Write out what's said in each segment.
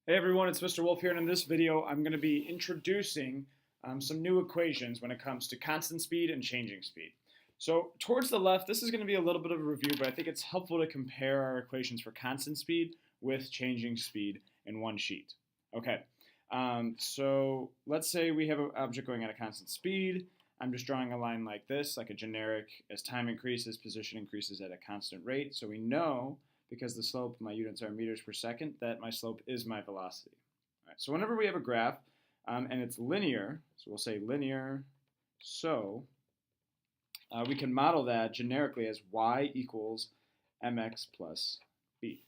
Hey everyone, it's Mr. Wolfe here, and in this video I'm going to be introducing some new equations when it comes to constant speed and changing speed. So towards the left, this is going to be a little bit of a review, but I think it's helpful to compare our equations for constant speed with changing speed in one sheet. Okay, so let's say we have an object going at a constant speed. I'm just drawing a line like this, like a generic, as time increases, position increases at a constant rate. So we know, because the slope, my units are meters per second, that my slope is my velocity. All right, so whenever we have a graph and it's linear, so we'll say linear, so we can model that generically as y equals mx plus b.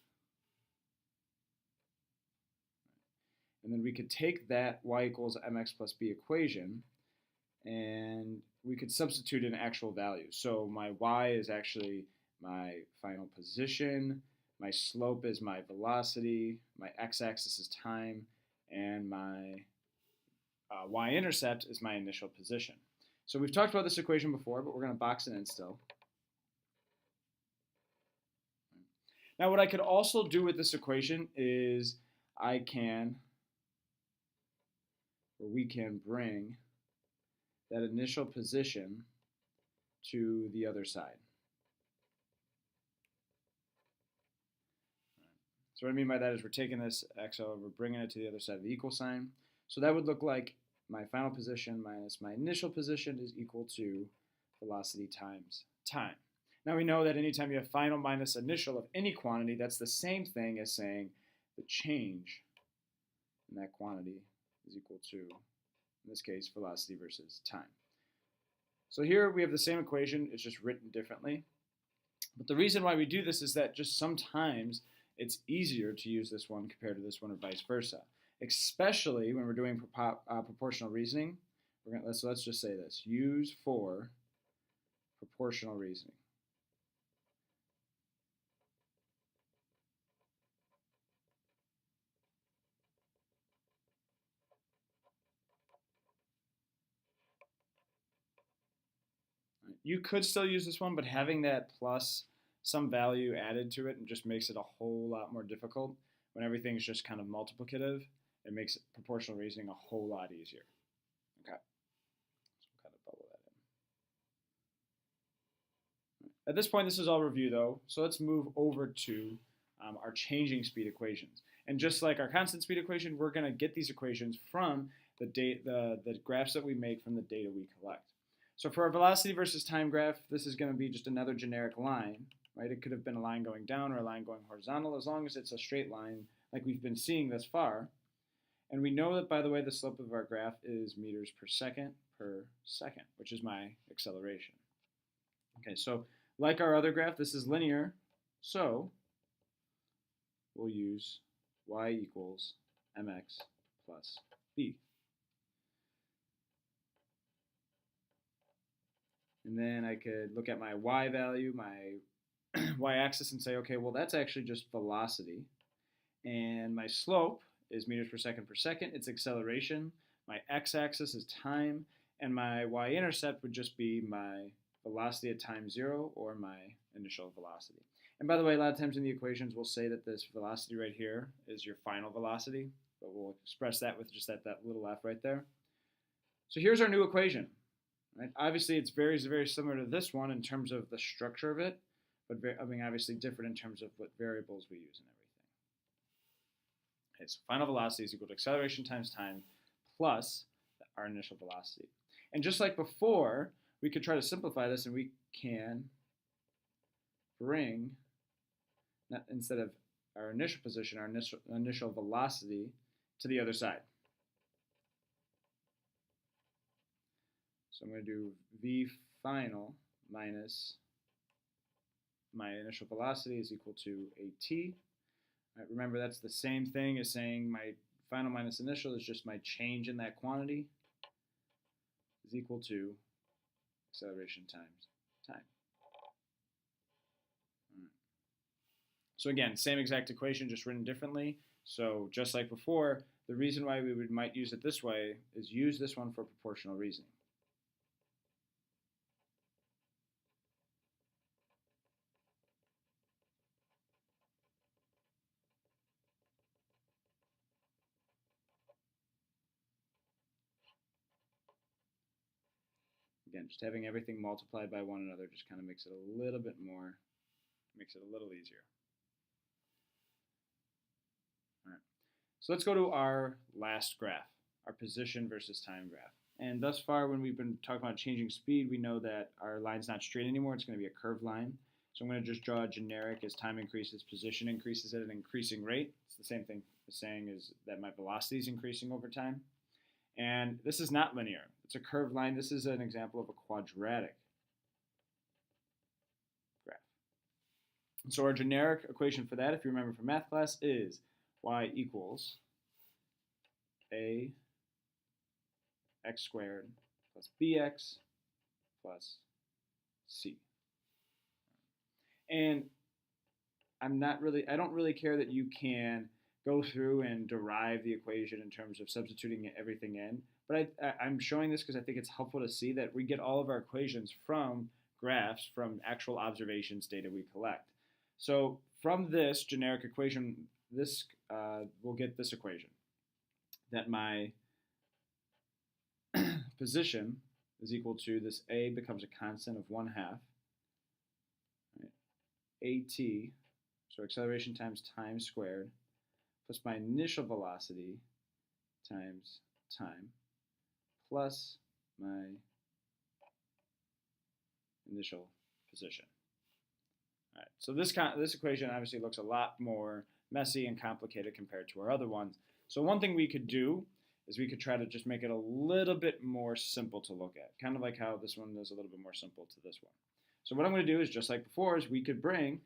And then we could take that y equals mx plus b equation and we could substitute in actual values. So my y is actually my final position, my slope is my velocity, my x-axis is time, and my y-intercept is my initial position. So we've talked about this equation before, but we're going to box it in still. Now what I could also do with this equation is we can bring that initial position to the other side. So what I mean by that is we're taking this x over, we're bringing it to the other side of the equal sign. So that would look like my final position minus my initial position is equal to velocity times time. Now we know that anytime you have final minus initial of any quantity, that's the same thing as saying the change in that quantity is equal to, in this case, velocity versus time. So here we have the same equation, it's just written differently. But the reason why we do this is that just sometimes it's easier to use this one compared to this one or vice versa, especially when we're doing proportional reasoning. Let's just say this, use for proportional reasoning. You could still use this one, but having that plus some value added to it and just makes it a whole lot more difficult. When everything's just kind of multiplicative, it makes proportional reasoning a whole lot easier. Okay, so we'll kind of bubble that in. At this point, this is all review though, so let's move over to our changing speed equations. And just like our constant speed equation, we're going to get these equations from the graphs that we make from the data we collect. So for our velocity versus time graph, this is going to be just another generic line, right? It could have been a line going down or a line going horizontal, as long as it's a straight line like we've been seeing thus far. And we know that, by the way, the slope of our graph is meters per second, which is my acceleration. Okay, so like our other graph, this is linear, so we'll use y equals mx plus b. And then I could look at my y value, my y-axis, and say, okay, well, that's actually just velocity. And my slope is meters per second, it's acceleration. My x-axis is time, and my y-intercept would just be my velocity at time 0 or my initial velocity. And by the way, a lot of times in the equations, we'll say that this velocity right here is your final velocity, but we'll express that with just that little f right there. So here's our new equation. Right? Obviously, it's very, very similar to this one in terms of the structure of it, but obviously different in terms of what variables we use and everything. Okay, so final velocity is equal to acceleration times time plus our initial velocity. And just like before, we could try to simplify this, and we can bring, instead of our initial position, our initial velocity to the other side. So I'm going to do v final minus my initial velocity is equal to at. Right, remember, that's the same thing as saying my final minus initial is just my change in that quantity is equal to acceleration times time. Right. So again, same exact equation, just written differently. So just like before, the reason why we might use it this way is use this one for proportional reasoning. again, just having everything multiplied by one another just kind of makes it a little bit more, makes it a little easier. All right. So let's go to our last graph, our position versus time graph. And thus far, when we've been talking about changing speed, we know that our line's not straight anymore. It's going to be a curved line. So I'm going to just draw a generic as time increases, position increases at an increasing rate. It's the same thing as saying is that my velocity is increasing over time. And this is not linear. It's a curved line. This is an example of a quadratic graph. And so our generic equation for that, if you remember from math class, is y equals a x squared plus bx plus c. And I don't really care that you can go through and derive the equation in terms of substituting everything in, but I'm showing this because I think it's helpful to see that we get all of our equations from graphs, from actual observations data we collect. So from this generic equation, we'll get this equation, that my position is equal to this a becomes a constant of 1/2, right, at, so acceleration times time squared, plus my initial velocity times time, plus my initial position. All right, so this equation obviously looks a lot more messy and complicated compared to our other ones. So one thing we could do is we could try to just make it a little bit more simple to look at, kind of like how this one is a little bit more simple to this one. So what I'm going to do is, just like before, is we could bring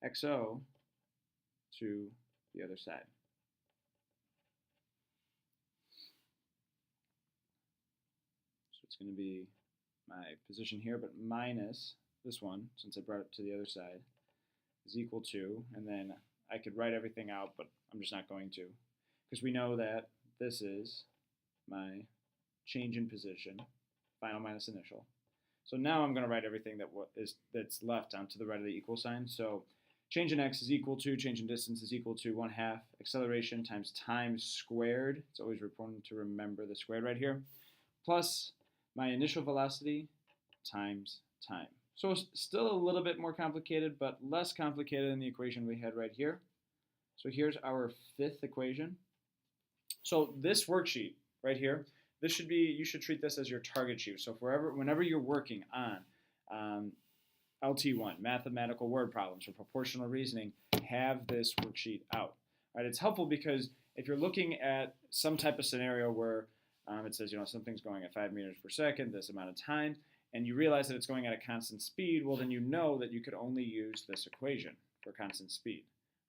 XO to the other side. So it's going to be my position here, but minus this one, since I brought it to the other side, is equal to, and then I could write everything out, but I'm just not going to, because we know that this is my change in position, final minus initial. So now I'm going to write everything that's left onto the right of the equal sign. So change in x is equal to, change in distance is equal to 1/2 acceleration times time squared. It's always important to remember the squared right here, plus my initial velocity times time. So it's still a little bit more complicated, but less complicated than the equation we had right here. So here's our fifth equation. So this worksheet right here, you should treat this as your target sheet. So whenever you're working on LT1, mathematical word problems or proportional reasoning, have this worksheet out. Right? It's helpful because if you're looking at some type of scenario where it says, something's going at 5 meters per second, this amount of time, and you realize that it's going at a constant speed, well, then you know that you could only use this equation for constant speed.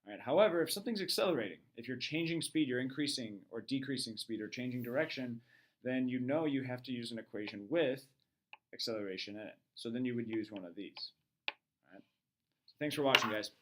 Right? However, if something's accelerating, if you're changing speed, you're increasing or decreasing speed or changing direction, then you know you have to use an equation with acceleration in it. So then you would use one of these. All right? So thanks for watching, guys.